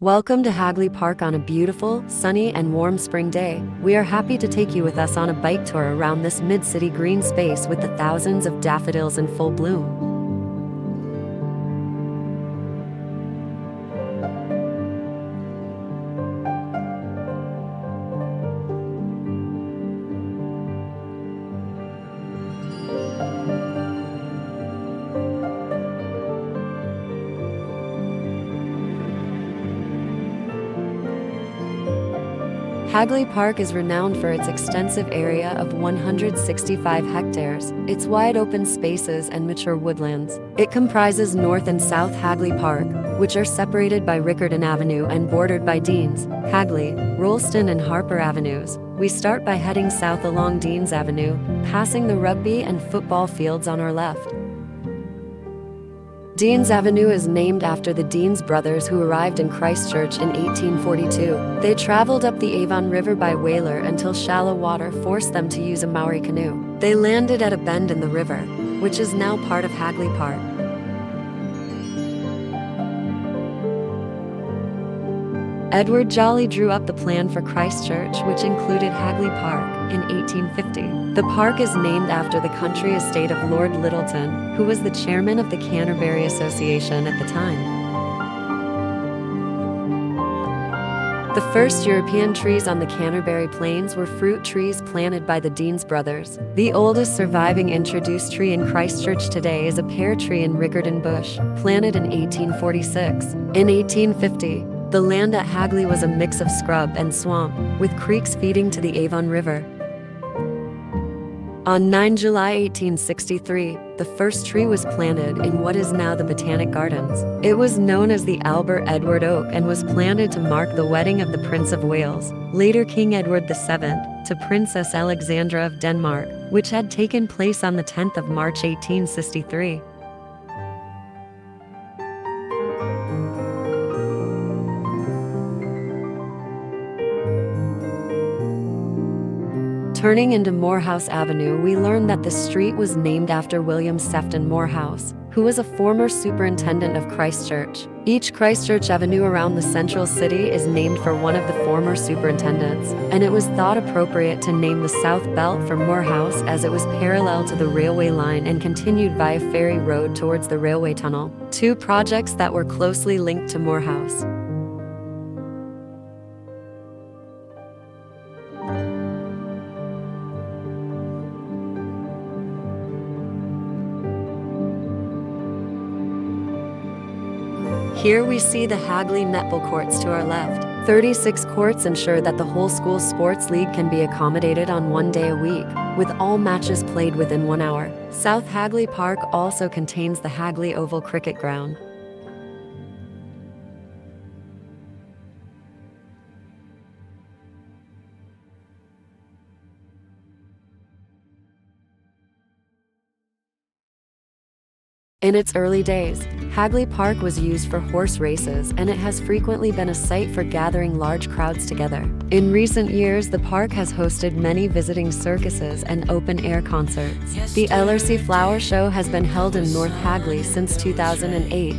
Welcome to Hagley Park on a beautiful, sunny, and warm spring day. We are happy to take you with us on a bike tour around this mid-city green space with the thousands of daffodils in full bloom. Hagley Park is renowned for its extensive area of 165 hectares, its wide open spaces and mature woodlands. It comprises North and South Hagley Park, which are separated by Riccarton Avenue and bordered by Deans, Hagley, Rolleston and Harper Avenues. We start by heading south along Deans Avenue, passing the rugby and football fields on our left. Deans Avenue is named after the Deans brothers who arrived in Christchurch in 1842. They traveled up the Avon River by whaler until shallow water forced them to use a Maori canoe. They landed at a bend in the river, which is now part of Hagley Park. Edward Jolly drew up the plan for Christchurch, which included Hagley Park, in 1850. The park is named after the country estate of Lord Lyttelton, who was the chairman of the Canterbury Association at the time. The first European trees on the Canterbury Plains were fruit trees planted by the Deans brothers. The oldest surviving introduced tree in Christchurch today is a pear tree in Riccarton Bush, planted in 1846. In 1850, the land at Hagley was a mix of scrub and swamp, with creeks feeding to the Avon River. On 9 July 1863, the first tree was planted in what is now the Botanic Gardens. It was known as the Albert Edward Oak and was planted to mark the wedding of the Prince of Wales, later King Edward VII, to Princess Alexandra of Denmark, which had taken place on the 10th of March 1863. Turning into Morehouse Avenue, we learn that the street was named after William Sefton Morehouse, who was a former superintendent of Christchurch. Each Christchurch Avenue around the central city is named for one of the former superintendents, and it was thought appropriate to name the South Belt for Morehouse as it was parallel to the railway line and continued via ferry road towards the railway tunnel, two projects that were closely linked to Morehouse. Here we see the Hagley netball courts to our left. 36 courts ensure that the whole school sports league can be accommodated on one day a week, with all matches played within 1 hour. South Hagley Park also contains the Hagley Oval Cricket Ground. In its early days, Hagley Park was used for horse races, and it has frequently been a site for gathering large crowds together. In recent years, the park has hosted many visiting circuses and open-air concerts. The LRC Flower Show has been held in North Hagley since 2008.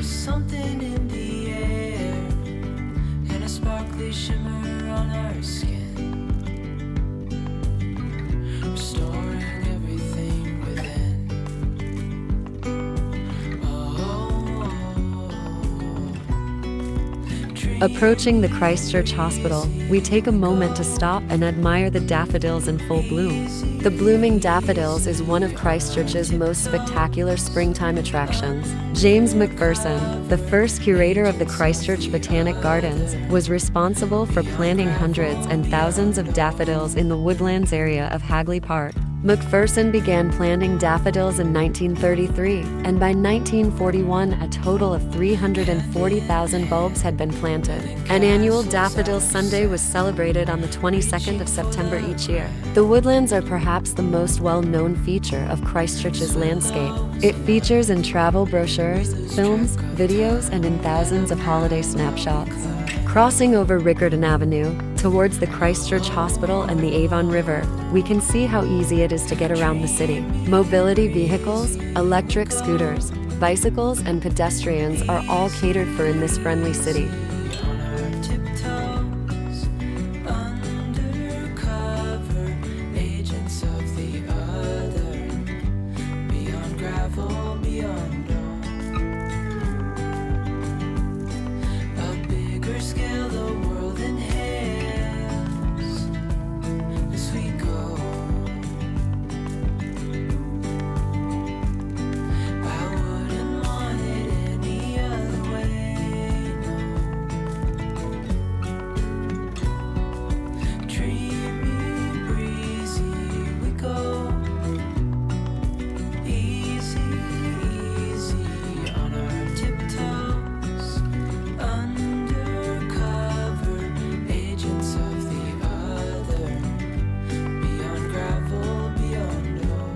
Something in the air and a sparkly shimmer on our skin, restoring everything within. Approaching the Christchurch Hospital, we take a moment to stop and admire the daffodils in full bloom. The blooming daffodils is one of Christchurch's most spectacular springtime attractions. James McPherson, the first curator of the Christchurch Botanic Gardens, was responsible for planting hundreds and thousands of daffodils in the woodlands area of Hagley Park. McPherson began planting daffodils in 1933, and by 1941 a total of 340,000 bulbs had been planted. An annual Daffodil Sunday was celebrated on the 22nd of September each year. The woodlands are perhaps the most well-known feature of Christchurch's landscape. It features in travel brochures, films, videos, and in thousands of holiday snapshots. Crossing over Riccarton Avenue, towards the Christchurch Hospital and the Avon River, we can see how easy it is to get around the city. Mobility vehicles, electric scooters, bicycles, and pedestrians are all catered for in this friendly city. On our tiptoes, undercover, agents of the other, beyond gravel, beyond all. A bigger scale the world inhales as we go. I wouldn't want it any other way, no. Dreamy, breezy, we go. Easy, easy on our tiptoes, undercover, agents of the other, beyond gravel, beyond all.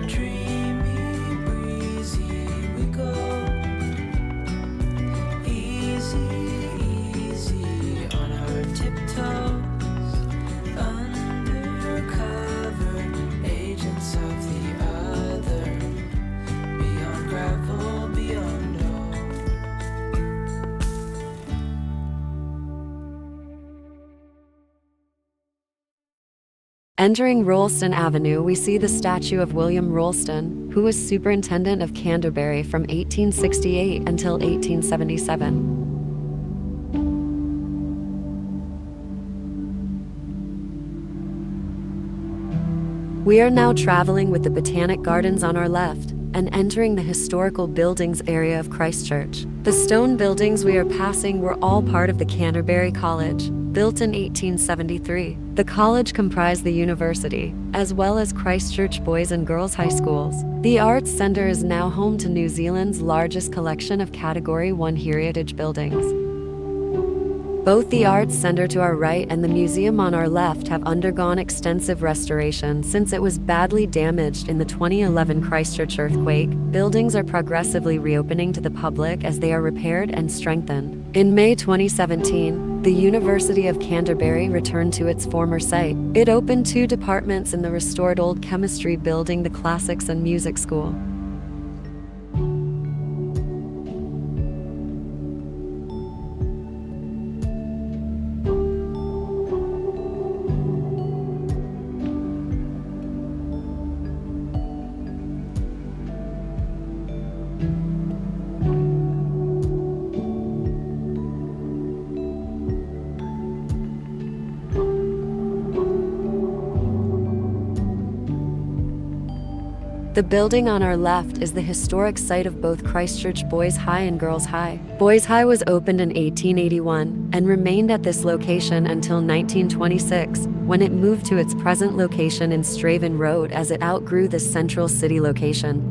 Dreamy, breezy, we go. Easy, easy on our tiptoes, undercover, agents of the other, beyond gravel, beyond all. Entering Rolleston Avenue, we see the statue of William Rolleston, who was Superintendent of Canterbury from 1868 until 1877. We are now traveling with the Botanic Gardens on our left and entering the historical buildings area of Christchurch. The stone buildings we are passing were all part of the Canterbury College, built in 1873. The college comprised the university, as well as Christchurch Boys and Girls High Schools. The Arts Centre is now home to New Zealand's largest collection of Category 1 heritage buildings. Both the Arts Centre to our right and the museum on our left have undergone extensive restoration since it was badly damaged in the 2011 Christchurch earthquake. Buildings are progressively reopening to the public as they are repaired and strengthened. In May 2017, the University of Canterbury returned to its former site. It opened 2 departments in the restored Old Chemistry Building, the Classics and Music School. The building on our left is the historic site of both Christchurch Boys High and Girls High. Boys High was opened in 1881 and remained at this location until 1926, when it moved to its present location in Straven Road as it outgrew the central city location.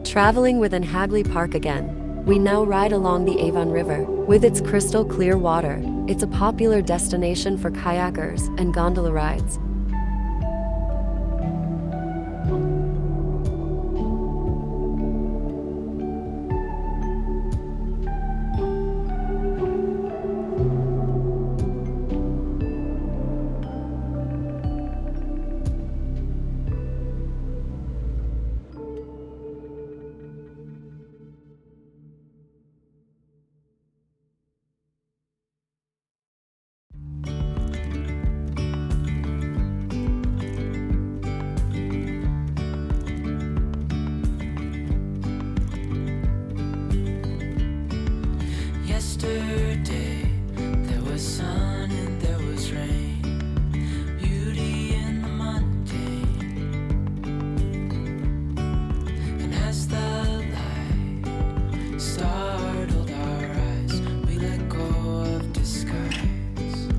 Traveling within Hagley Park again, we now ride along the Avon River. With its crystal clear water, it's a popular destination for kayakers and gondola rides. Yesterday, there was sun and there was rain, beauty in the mundane. And as the light startled our eyes, we let go of disguise.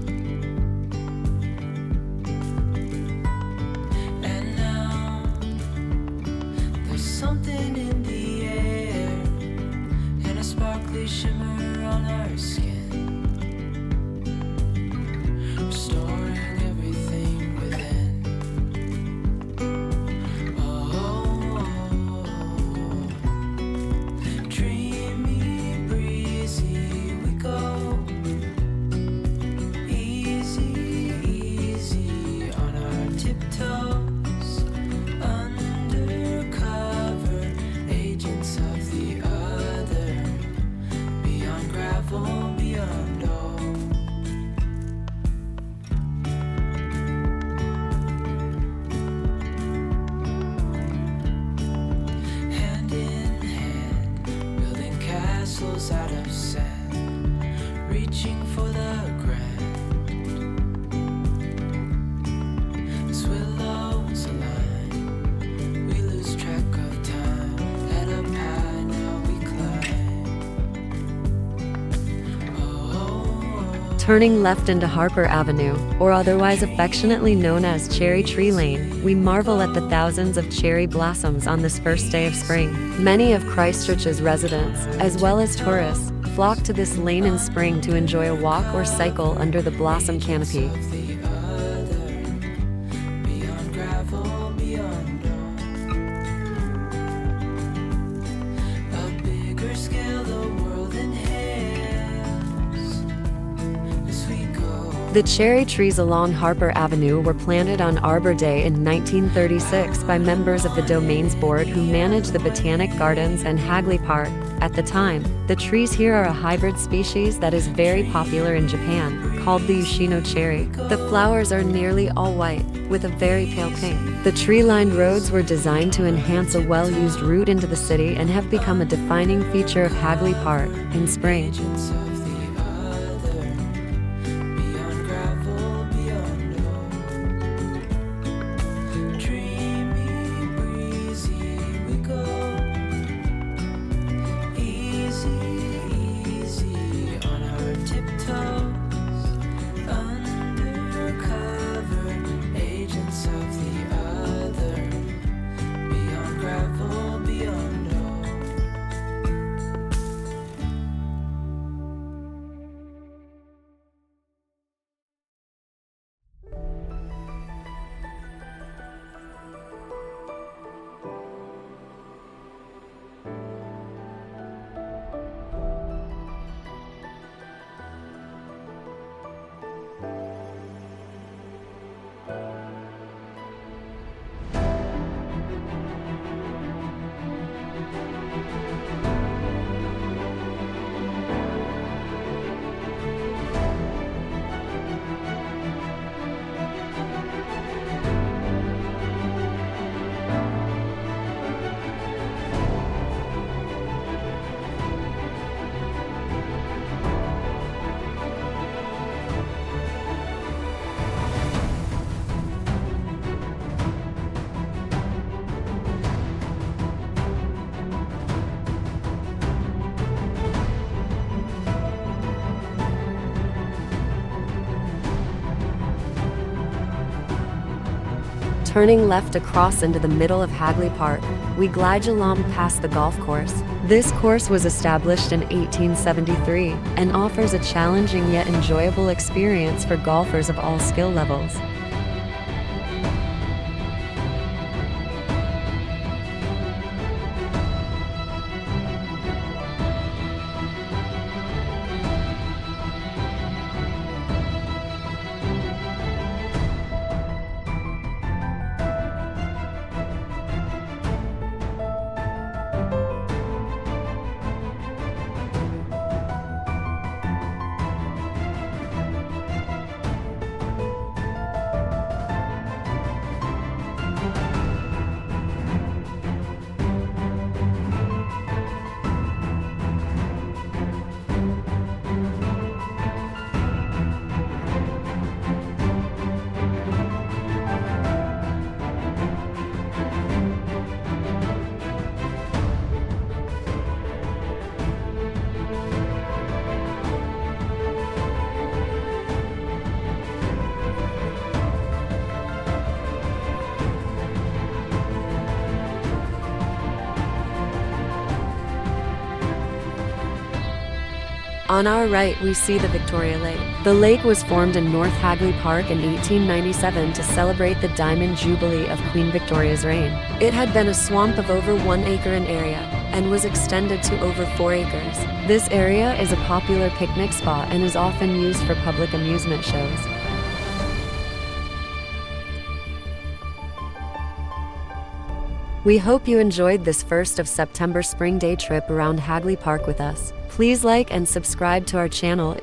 And now there's something in the air and a sparkly shimmer on our skin, restoring everything within. Oh, dreamy, breezy, we go. Easy, easy on our tiptoes, undercover agents of the other, beyond gravel, beyond all. Hand in hand, building castles out of sand, reaching for the grand. As willows align, we lose track of time. Head up high, now we climb. Oh, Turning left into Harper Avenue, or otherwise affectionately known as Cherry Tree Lane, we marvel at the thousands of cherry blossoms on this first day of spring. Many of Christchurch's residents, as well as tourists, flock to this lane in spring to enjoy a walk or cycle under the blossom canopy. of the other, beyond gravel, beyond all. A bigger scale the world inhales as we go. The cherry trees along Harper Avenue were planted on Arbor Day in 1936 by members of the Domains Board who managed the Botanic Gardens and Hagley Park. At the time, the trees here are a hybrid species that is very popular in Japan, called the Yoshino cherry. The flowers are nearly all white, with a very pale pink. The tree-lined roads were designed to enhance a well-used route into the city and have become a defining feature of Hagley Park in spring. Agents of the other, beyond gravel, beyond all. Dreamy, breezy, we go. Easy, easy on our tiptoes, undercover agents of the other, beyond gravel, beyond all. Turning left across into the middle of Hagley Park, we glide along past the golf course. This course was established in 1873 and offers a challenging yet enjoyable experience for golfers of all skill levels. On our right, we see the Victoria Lake. The lake was formed in North Hagley Park in 1897 to celebrate the Diamond Jubilee of Queen Victoria's reign. It had been a swamp of over 1 acre in area and was extended to over 4 acres. This area is a popular picnic spot and is often used for public amusement shows. We hope you enjoyed this 1st of September spring day trip around Hagley Park with us. Please like and subscribe to our channel.